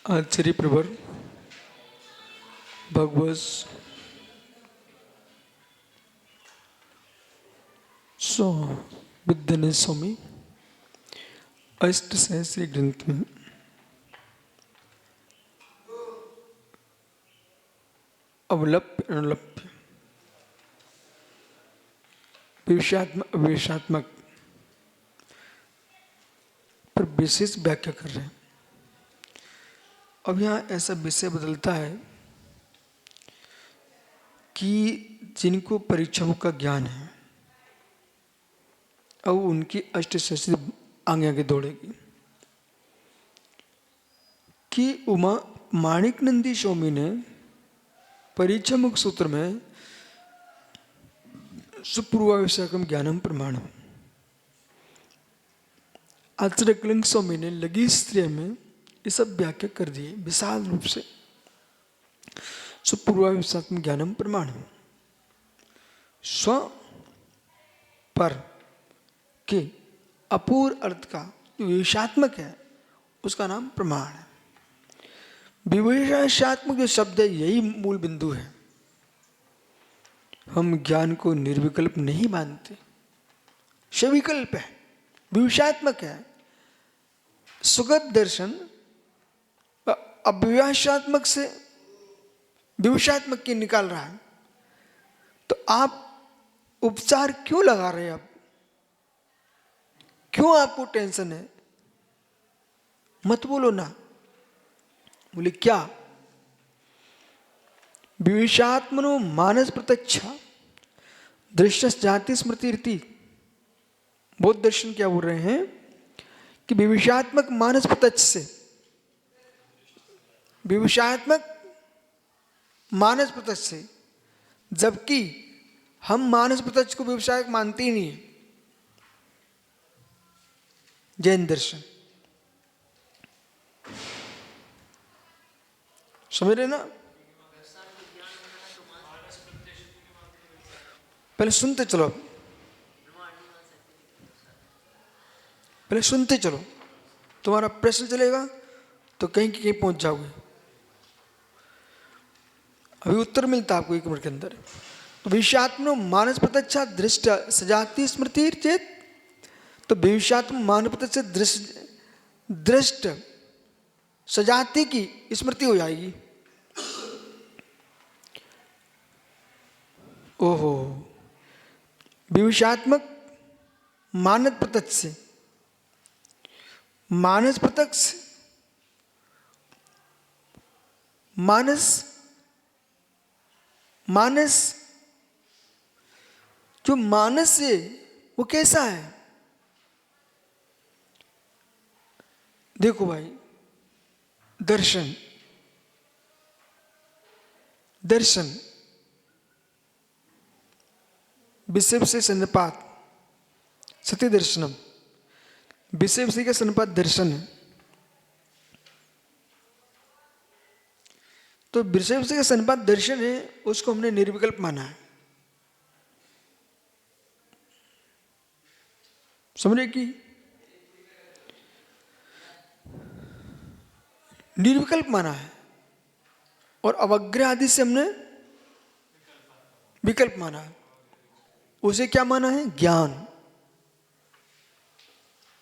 आचार्य प्रवर भगवत विद्यानंद स्वामी अष्ट सहस्री ग्रंथ में अवलप्य अनुलप्य विषयात्मक अविषयात्मक पर विशेष व्याख्या कर रहे हैं। अब यहाँ ऐसा विषय बदलता है कि जिनको परीक्षाओं का ज्ञान है अब उनकी अष्ट सहस्री आगे आगे दौड़ेगी कि उमा माणिक नंदी स्वामी ने परीक्षा मुख सूत्र में सुपूर्वाविषयकम ज्ञानम प्रमाणम, आचार्य कलिंग स्वामी ने लगी स्त्रिय में ये सब व्याख्या कर दिए विशाल रूप से। सुपूर्वाविषयकम ज्ञानम प्रमाणम, स्व पर के अपूर्व अर्थ का जो विवेशात्मक है उसका नाम प्रमाण है। विवेशात्मक जो शब्द है यही मूल बिंदु है। हम ज्ञान को निर्विकल्प नहीं मानते, सविकल्प है, विवेशात्मक है। सुगत दर्शन अविवेशात्मक से विवेशात्मक की निकाल रहा है, तो आप उपचार क्यों लगा रहे हैं? आप क्यों, आपको टेंशन है? मत बोलो ना। बोले क्या? विवेशात्मनो मानस प्रत्यक्षा दृष्ट जाति स्मृति रीति। बौद्ध दर्शन क्या बोल रहे हैं कि विवेशात्मक मानस प्रत्यक्ष से, विवेशात्मक मानस प्रत्यक्ष से, जबकि हम मानस प्रत्यक्ष को विवेशात्मक मानते ही नहीं है। जैन दर्शन समझ रहे ना? पहले सुनते चलो, पहले सुनते चलो, तुम्हारा प्रश्न चलेगा तो कहीं की कहीं पहुंच जाओगे। अभी उत्तर मिलता आपको 1 मिनट के अंदर। तो विषयात्म मानस प्रत्यक्षा दृष्ट सजाति स्मृति चेत, तो विषयात्म मानस प्रत्यक्ष दृष्ट सजाति की स्मृति हो जाएगी। ओहो, विवेशात्मक मानस प्रत्यक्ष से, मानस प्रत्यक्ष, मानस मानस जो मानस है वो कैसा है? देखो भाई, दर्शन दर्शन विषय से सन्निपात सत्य दर्शनम, विषय से का सन्निपात दर्शन है। तो विषय से का सन्निपात दर्शन है, उसको हमने निर्विकल्प माना है। समझे कि निर्विकल्प माना है, और अवग्रह आदि से हमने विकल्प माना है। उसे क्या माना है? ज्ञान।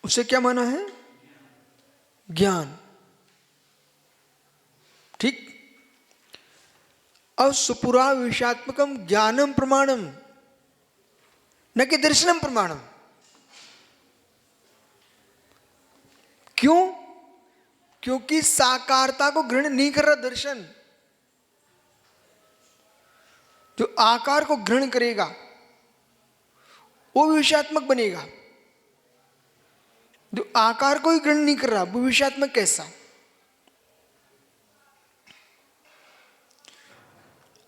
उसे क्या माना है? ज्ञान। ठीक। अब सुपुरा विषयात्मकम ज्ञानम प्रमाणम, न कि दर्शनम प्रमाणम। क्यों? क्योंकि साकारता को ग्रहण नहीं कर रहा दर्शन। जो आकार को ग्रहण करेगा वो विषयात्मक बनेगा। जो आकार को ही ग्रहण नहीं कर रहा वो विषयात्मक कैसा?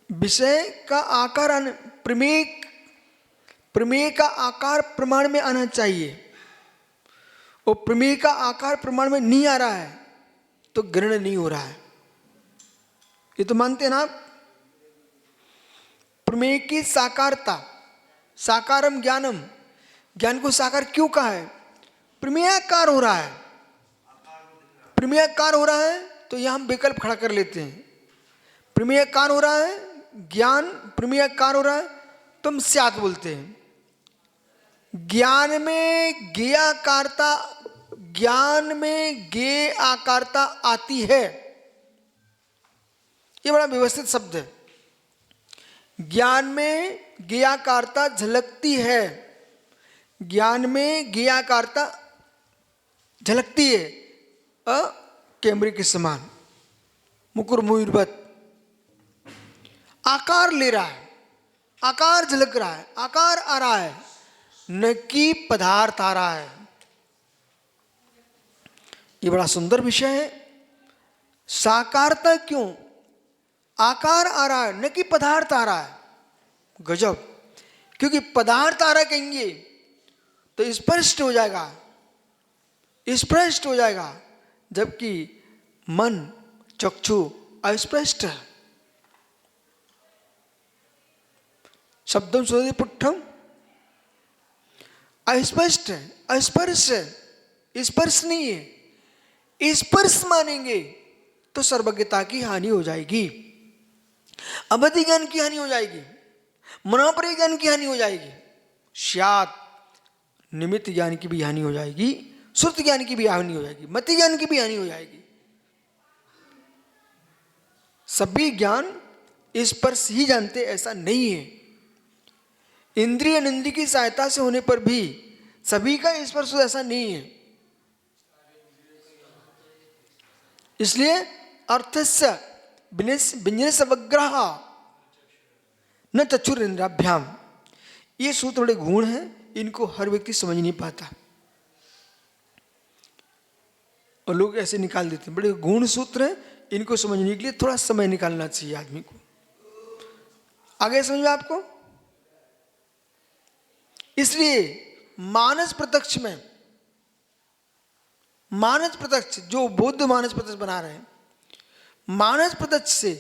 विषय का आकार प्रमेय का आकार प्रमाण में आना चाहिए, और प्रमेय का आकार प्रमाण में नहीं आ रहा है तो ग्रहण नहीं हो रहा है। ये तो मानते हैं ना आप? प्रमेय की साकारता, साकारम ज्ञानम, ज्ञान को साकार क्यों कहा है? प्रमेयाकार हो रहा है। प्रमेयाकार हो रहा है तो यह हम विकल्प खड़ा कर लेते हैं। प्रमेय कान हो रहा है, ज्ञान प्रमेय कान हो रहा है, तो हम स्यात् बोलते हैं। ज्ञान में ज्ञेय आकारता, ज्ञान में ज्ञेय आकारता आती है। ये बड़ा व्यवस्थित शब्द है। ज्ञान में ज्ञेय आकारता झलकती है, ज्ञान में ज्ञेय आकारता झलकती है, कैमरे के समान, मुकुर मुयुर्वत। आकार ले रहा है, आकार झलक रहा है, आकार आ रहा है, न कि पदार्थ आ रहा है। ये बड़ा सुंदर विषय है। साकारता क्यों? आकार आ रहा है, न कि पदार्थ आ रहा है। गजब। क्योंकि पदार्थ आ रहा कहेंगे तो स्पष्ट हो जाएगा, स्पष्ट हो जाएगा, जबकि मन चक्षु अस्पष्ट है। शब्दम सुनते पुट्ठम, अस्पष्ट है, अस्पर्श है, स्पर्श नहीं है। स्पर्श मानेंगे तो सर्वज्ञता की हानि हो जाएगी, अवधि ज्ञान की हानि हो जाएगी, मनोपरि ज्ञान की हानि हो जाएगी, स्यात् निमित्त ज्ञान की भी हानि हो जाएगी, श्रुति ज्ञान की भी हानि हो जाएगी, मति ज्ञान की भी हानि हो जाएगी। सभी ज्ञान स्पर्श ही जानते ऐसा नहीं है। इंद्रिय निंद्रिय की सहायता से होने पर भी सभी का स्पर्श ऐसा नहीं है। इसलिए अर्थस्य व्यंजनसवग्रह न चक्षुरिंद्राभ्याम, ये सूत्र बड़े गुण हैं, इनको हर व्यक्ति समझ नहीं पाता और लोग ऐसे निकाल देते हैं। बड़े गुण सूत्र हैं, इनको समझने के लिए थोड़ा समय निकालना चाहिए आदमी को। आगे समझ में आपको? इसलिए मानस प्रत्यक्ष में, मानस प्रत्यक्ष जो बौद्ध मानस प्रत्यक्ष बना रहे हैं, मानस प्रत्यक्ष से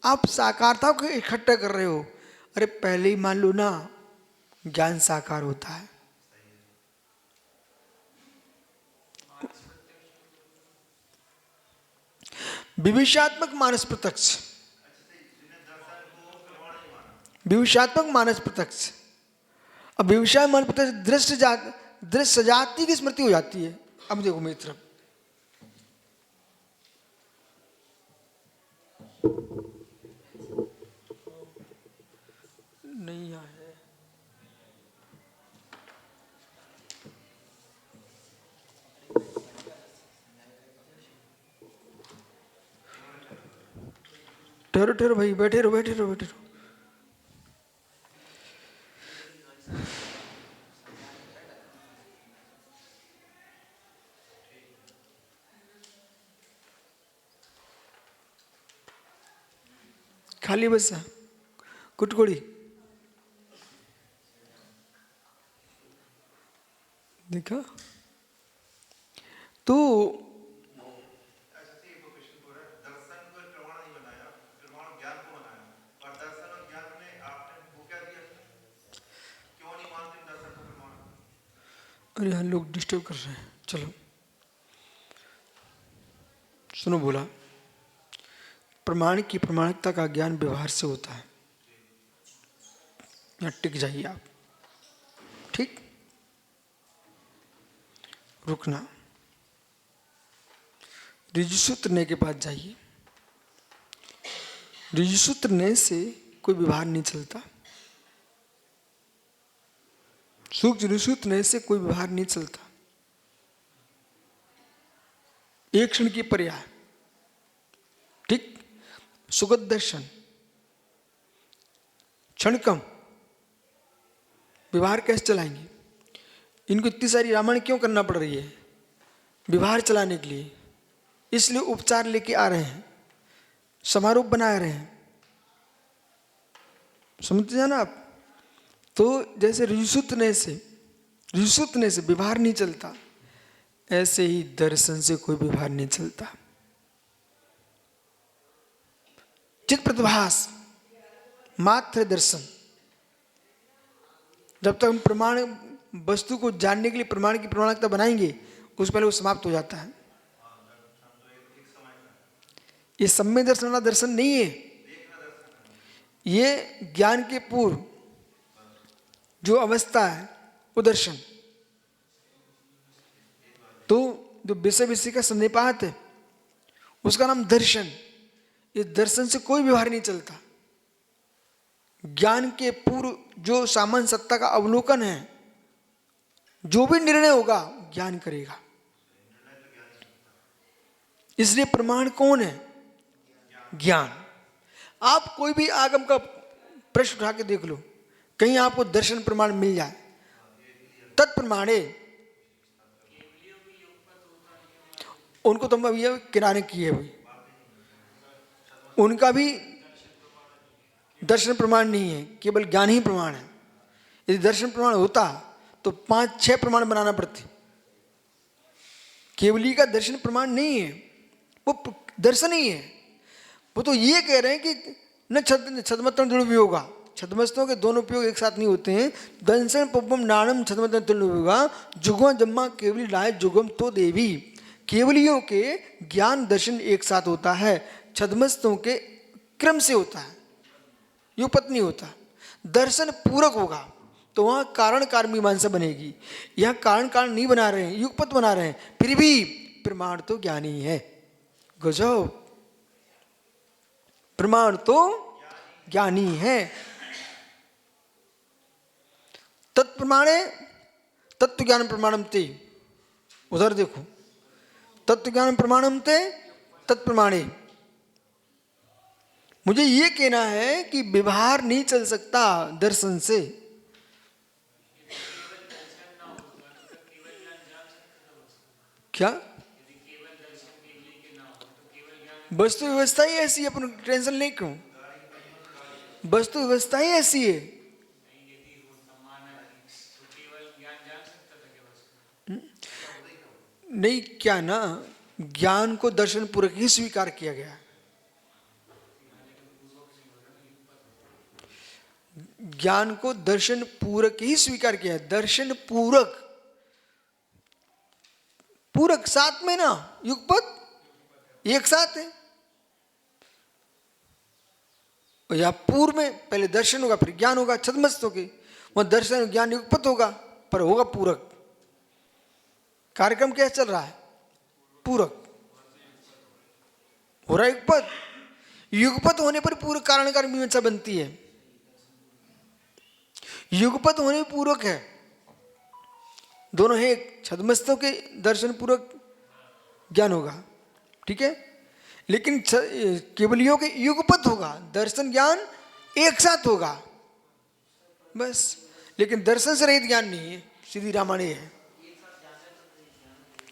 आप साकारता को इकट्ठा कर रहे हो। अरे पहले ही मान लो ना, ज्ञान साकार होता है। विविशात्मक मानस प्रत्यक्ष, विविशात्मक मानस प्रत्यक्ष। अब विविषा मानस प्रत्यक्ष दृश्य सजाति की स्मृति हो जाती है। अब देखो मित्र, नहीं है, ठहरो ठहरो भाई, बैठे रहो बैठे रहो बैठे रहो। खाली बस कुटकुड़ी देखा तो अरे यहाँ लोग डिस्टर्ब कर रहे हैं। चलो सुनो, बोला प्रमाण की प्रमाणिकता का ज्ञान व्यवहार से होता है। यहाँ टिक जाइए आप, ठीक? रुकना, ऋजुसूत्र ने के पास जाइए। ऋजुसूत्र ने से कोई व्यवहार नहीं चलता, सूक्ष्म ऋजुसूत्र ने से कोई व्यवहार नहीं चलता। एक क्षण की पर्याय, ठीक? सुगत दर्शन, क्षणकम, व्यवहार कैसे चलाएंगे? इनको इतनी सारी रामायण क्यों करना पड़ रही है? व्यवहार चलाने के लिए। इसलिए उपचार लेके आ रहे हैं, समारोह बना रहे हैं। समझते जाना आप? तो जैसे ऋजुसूत्र ने से व्यवहार नहीं चलता, ऐसे ही दर्शन से कोई व्यवहार नहीं चलता। चित प्रतिभास मात्र दर्शन, जब तक हम प्रमाण वस्तु को जानने के लिए प्रमाण की प्रमाणिकता बनाएंगे, उस पहले वो समाप्त हो जाता है। ये सम्यक दर्शन वाला दर्शन नहीं है। ये ज्ञान के पूर्व जो अवस्था है वो दर्शन। तो जो विषय विषय का सन्निपात है उसका नाम दर्शन। इस दर्शन से कोई व्यवहार नहीं चलता। ज्ञान के पूर्व जो सामान्य सत्ता का अवलोकन है, जो भी निर्णय होगा ज्ञान करेगा। इसलिए प्रमाण कौन है? ज्ञान। आप कोई भी आगम का प्रश्न उठा के देख लो, कहीं आपको दर्शन प्रमाण मिल जाए। तत्प्रमाणे, उनको तो हम अभी किनारे किए हुए, उनका भी दर्शन प्रमाण नहीं है, केवल ज्ञान ही प्रमाण है। यदि दर्शन प्रमाण होता तो 5-6 प्रमाण बनाना पड़ते। केवली का दर्शन प्रमाण नहीं है, वो दर्शन ही है। वो तो ये कह रहे हैं कि न छदमत्तम दृढ़ होगा। छदमस्तों के दोनों उपयोग एक साथ नहीं होते हैं। दंसन पब्बम नाणम छदमत्तम दृढ़ होगा। जुगम जम्मा केवली लाए जुगम तो देवी। केवलियों के ज्ञान दर्शन एक साथ होता है, छदमस्तों के क्रम से होता है, युगपत नहीं होता। दर्शन पूरक होगा तो वहां कारण कारण मीमांसा बनेगी। यहां कारण कारण नहीं बना रहे हैं, युगपत बना रहे हैं, फिर भी प्रमाण तो ज्ञानी है। गजब, प्रमाण तो ज्ञानी है। तत्प्रमाणे तत्व ज्ञान प्रमाणम ते, उधर देखो, तत्व ज्ञान प्रमाणम ते तत्प्रमाणे। मुझे ये कहना है कि व्यवहार नहीं चल सकता दर्शन से। क्या? वस्तु व्यवस्था ही ऐसी है, अपन टेंशन नहीं क्यों? वस्तु व्यवस्था ही ऐसी है। नहीं, क्या ना, ज्ञान को दर्शन पूर्वक ही स्वीकार किया गया। ज्ञान को दर्शन पूरक ही स्वीकार किया। दर्शन पूरक, पूरक साथ में ना, युगपत एक साथ है। या पूर्व में पहले दर्शन होगा फिर ज्ञान होगा, छदमस्त होगी। वह दर्शन ज्ञान युगपत होगा पर होगा पूरक। कार्यक्रम क्या चल रहा है? पूरक हो रहा है, युगपत। युगपत होने पर पूरक कारण कारण मीमांसा बनती है। युगपत होने पूर्वक है, दोनों है एक। छदमस्तों के दर्शन पूर्वक ज्ञान होगा, ठीक है। लेकिन केवलियों के युगपत होगा, दर्शन ज्ञान एक साथ होगा बस। लेकिन दर्शन से रहित ज्ञान नहीं है, सीधी रामायण है,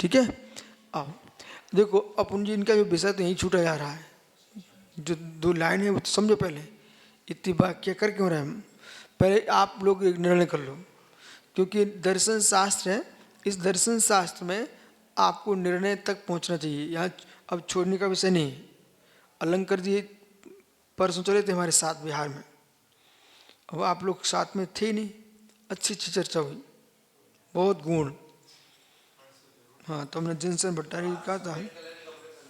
ठीक है। अब देखो अपन जी, इनका जो विषय तो यहीं छूटा जा रहा है। जो 2 लाइन है वो तो समझो पहले। इतनी वाक्य कर क्यों रहे हम? पहले आप लोग एक निर्णय कर लो, क्योंकि दर्शन शास्त्र है। इस दर्शन शास्त्र में आपको निर्णय तक पहुंचना चाहिए। यहाँ अब छोड़ने का विषय नहीं है। अलंकर जी परसों चले थे हमारे साथ बिहार में, अब आप लोग साथ में थे नहीं। अच्छी अच्छी चर्चा हुई, बहुत गुण। हाँ, तो हमने जिनसन भट्टाचार्य कहा था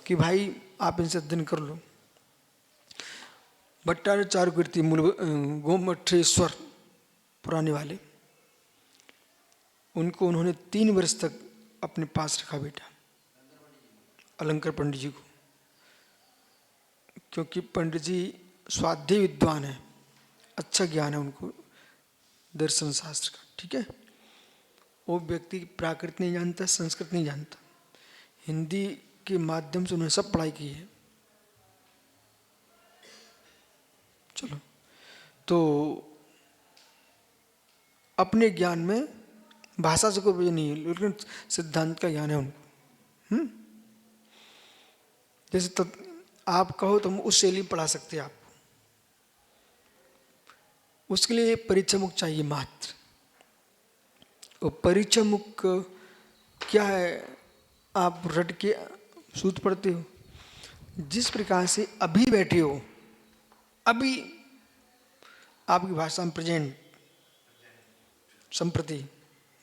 कि भाई आप इनसे अध्ययन कर लो। भट्टाचार्य चारुकीर्ति मूल गोमठेश्वर पुराने वाले, उनको उन्होंने 3 वर्ष तक अपने पास रखा बेटा, अलंकर पंडित जी को। क्योंकि पंडित जी स्वाध्याय विद्वान है, अच्छा ज्ञान है उनको दर्शन शास्त्र का, ठीक है। वो व्यक्ति प्राकृत नहीं जानता, संस्कृत नहीं जानता, हिंदी के माध्यम से उन्होंने सब पढ़ाई की है। चलो, तो अपने ज्ञान में भाषा से कोई वजह नहीं है, लेकिन सिद्धांत का ज्ञान है उनको। जैसे तो आप कहो तो हम उस शैली में पढ़ा सकते हैं आपको। उसके लिए परीक्षा मुख चाहिए मात्र। और परीक्षा मुख क्या है? आप रट के सूत पढ़ते हो, जिस प्रकार से अभी बैठे हो, अभी आपकी भाषा में प्रेजेंट, संप्रति,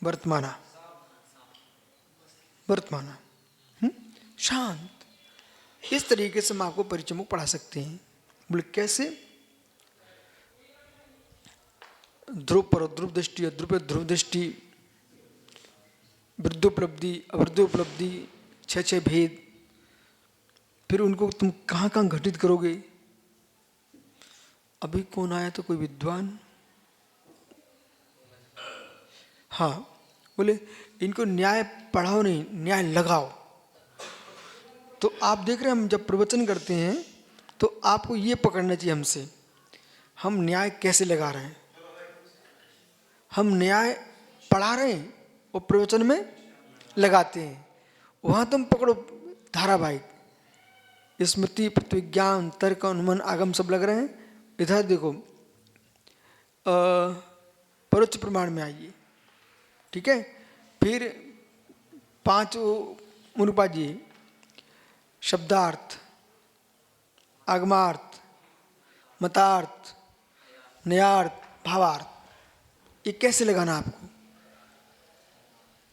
वर्तमाना, शांत, इस तरीके से हम आपको परिचय पढ़ा सकते हैं। बोले कैसे? ध्रुव पर ध्रुव दृष्टि, अध्रुव पर ध्रुव दृष्टि, वृद्धोपलब्धि, अवृद्धोपलब्धि, 6 भेद, फिर उनको तुम कहाँ कहाँ घटित करोगे। अभी कौन आया तो कोई विद्वान? हाँ, बोले इनको न्याय पढ़ाओ नहीं, न्याय लगाओ। तो आप देख रहे हैं हम जब प्रवचन करते हैं तो आपको ये पकड़ना चाहिए हमसे, हम न्याय कैसे लगा रहे हैं। हम न्याय पढ़ा रहे हैं और प्रवचन में लगाते हैं, वहाँ तुम पकड़ो धारावाहिक, स्मृति, प्रतिविज्ञान, तर्क, अनुमान, आगम सब लग रहे हैं। इधर देखो परोक्ष प्रमाण में आइए, ठीक है। फिर 5 मुनुपाजी, शब्दार्थ, आगमार्थ, मतार्थ, न्यायार्थ, भावार्थ, ये कैसे लगाना आपको,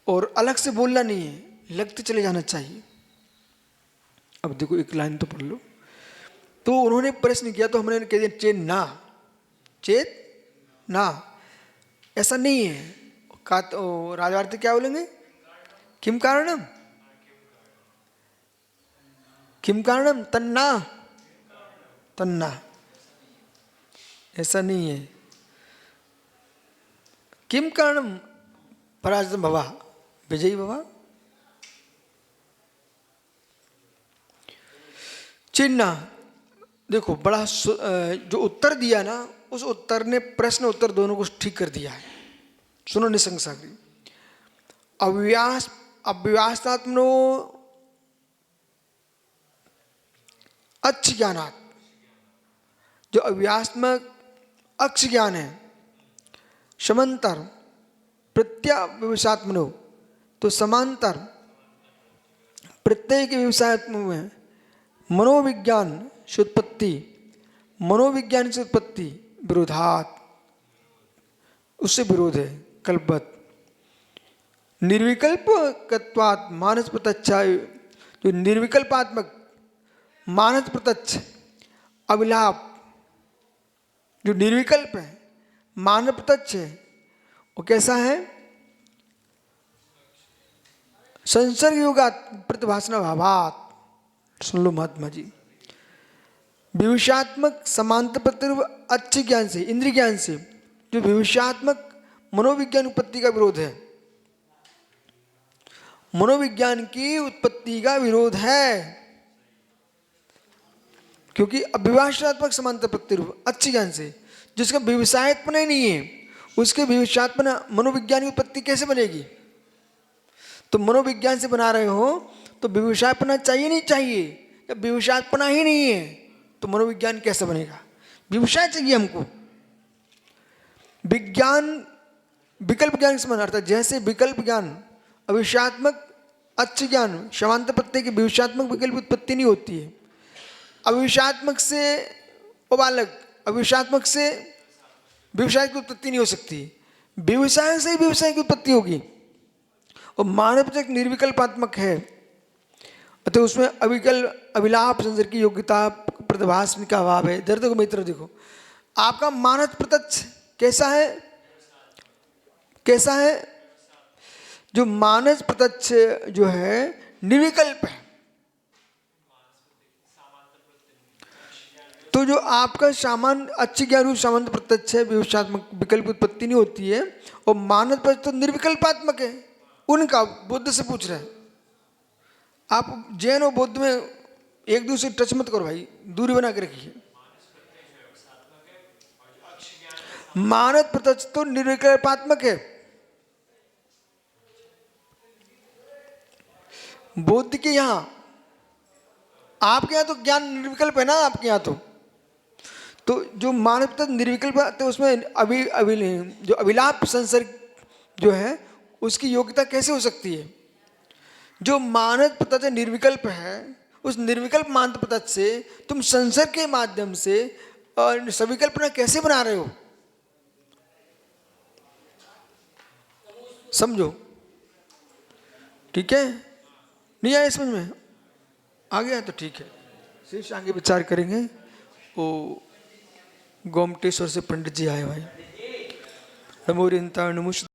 और अलग से बोलना नहीं है, लगते चले जाना चाहिए। अब देखो एक लाइन तो पढ़ लो। तो उन्होंने प्रश्न किया तो हमने कह दिया चेत ना, चेत ना, ऐसा नहीं है। का तो राजवार्थ क्या बोलेंगे? किम कारणम, किम कारणम, तन्ना, तन्ना, ऐसा नहीं है। किम कारणम पराजितम भवा विजयी भवा। चिन्ह देखो बड़ा जो उत्तर दिया ना, उस उत्तर ने प्रश्न उत्तर दोनों को ठीक कर दिया है। सुनो निसंग सागरी, अव्यास अव्यवस्थात्मनो अच्छ ज्ञानात्, जो अव्यास्मक अक्ष ज्ञान है, समांतर प्रत्याव्यवसात्मनो, तो समांतर प्रत्यय के व्यवसायत्म में मनोविज्ञान से उत्पत्ति, मनोविज्ञान से उत्पत्ति विरोधात, उससे विरोध है, कल्पवत। निर्विकल्पकत्वात् मानस प्रत्यक्ष, जो निर्विकल्पात्मक मानस प्रत्यक्ष अविलाप, जो निर्विकल्प है, मानव प्रत्यक्ष है, वो कैसा है? संसर्ग योगात् प्रतिभाषण भावात्। सुन लो महात्मा जी, विविषात्मक समांतर प्रतिरूप अच्छे ज्ञान से, इंद्रिय ज्ञान से, जो विविषात्मक मनोविज्ञान उत्पत्ति का विरोध है, मनोविज्ञान की उत्पत्ति का विरोध है, क्योंकि अभिभाषात्मक समांतर प्रतिरूप अच्छे ज्ञान से, जिसका विविषायत्मना ही नहीं है, उसके विविषात्मना मनोविज्ञान की उत्पत्ति कैसे बनेगी? तो मनोविज्ञान से बना रहे हो तो विविषापना चाहिए नहीं चाहिए? जब विविषापना ही नहीं है तो मनोविज्ञान कैसे बनेगा? विविषा चाहिए हमको। विज्ञान विकल्प ज्ञान समान, अर्थात जैसे विकल्प ज्ञान अविषयात्मक अच्छ ज्ञान समांतर प्रत्यय की विविषात्मक विकल्प उत्पत्ति नहीं होती है। अविषयात्मक से बालक, अविषयात्मक से व्यवसाय की उत्पत्ति नहीं हो सकती, व्यवसाय से ही व्यवसाय की उत्पत्ति होगी। और मानव एक निर्विकल्पात्मक है, तो उसमें अविलाप संसर्ग की योग्यता प्रतिभास का अभाव है। इधर देखो मित्र, देखो आपका मानस प्रत्यक्ष कैसा है? कैसा है? जो मानस प्रत्यक्ष जो है निर्विकल्प है। तो जो आपका सामान्य अच्छी ज्ञान रूप सामान्य प्रत्यक्ष है, विवक्षात्मक विकल्प उत्पत्ति नहीं होती है, और मानस प्रत्यक्ष तो निर्विकल्पात्मक है। उनका बुद्ध से पूछ रहे हैं। आप जैन और बौद्ध में एक दूसरे टच मत करो भाई, दूरी बना के रखिए। मानस प्रत्यक्ष तो निर्विकल्पात्मक है, बौद्ध के यहाँ, आपके यहाँ तो ज्ञान निर्विकल्प है ना, आपके यहाँ तो जो मानव तत्व निर्विकल्प है, तो उसमें जो अभिलाप संसर्ग जो है उसकी योग्यता कैसे हो सकती है? जो मानव प्रत्यक्ष निर्विकल्प है, उस निर्विकल्प मानव प्रत्यक्ष से तुम संसर्ग के माध्यम से सविकल्पना कैसे बना रहे हो? समझो, ठीक है? नहीं आया समझ में? आ गया तो ठीक है। शेष आगे विचार करेंगे। वो गोमटेश्वर से पंडित जी आए भाई। नमो रिंता नमुष